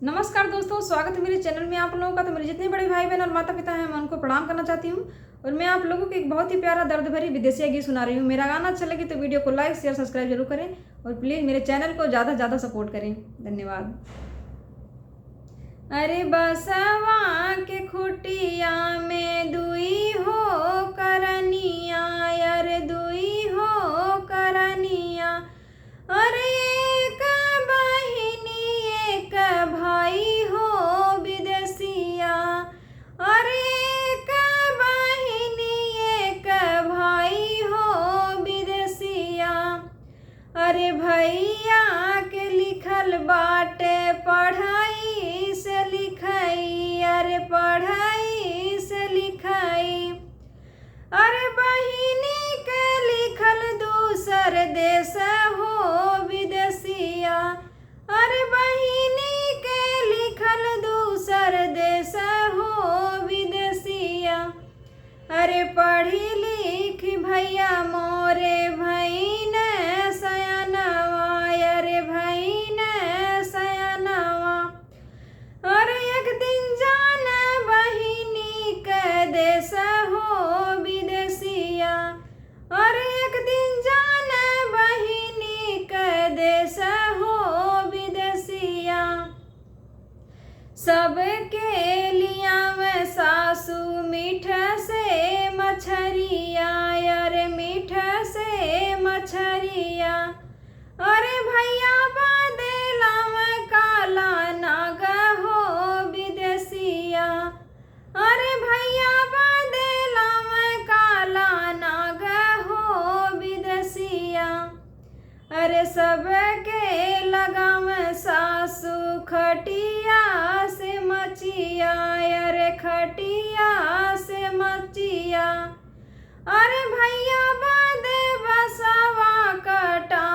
नमस्कार दोस्तों, स्वागत है मेरे चैनल में आप लोगों का। तो मेरे जितने बड़े भाई बहन और माता पिता हैं मैं उनको प्रणाम करना चाहती हूँ। और मैं आप लोगों को एक बहुत ही प्यारा दर्द भरी विदेशी गीत सुना रही हूँ। मेरा गाना अच्छा लगे तो वीडियो को लाइक शेयर सब्सक्राइब जरूर करें और प्लीज़ मेरे चैनल को ज़्यादा से ज़्यादा सपोर्ट करें। धन्यवाद। अरे बसवा के खुटिया में दुई हो करनिया, अरे दुई हो करनिया, अरे एक बहिनी एक भाई हो विदेशिया, अरे एक बहिनी एक भाई हो विदेशिया। अरे भैया के लिखल बाटे पढ़ाई से लिखाई, अरे पढ़ाई से लिखाई, अरे बहिनी के लिखल दूसर देश हो विदेशिया, अरे बहिनी के लिखल दूसर देश हो विदेशिया। अरे पढ़ी लिख भैया मोरे भईन सयानवा, अरे भईन सयानवा, अरे एक दिन जान बहिनी के देश हो विदेशिया, अरे एक दिन जान बहिनी के देश हो विदेशिया। सबके लिया में सासू मीठ से मछरिया, अरे मीठ से मछरिया, अरे भैया बदेला में काला नाग हो विदेशिया, अरे भैया बदेला में काला नाग हो विदेशिया। अरे सबके लगाम सासू खटिया से मचिया, अरे खटिया से मचिया, अरे भैया बदे बसवा कटा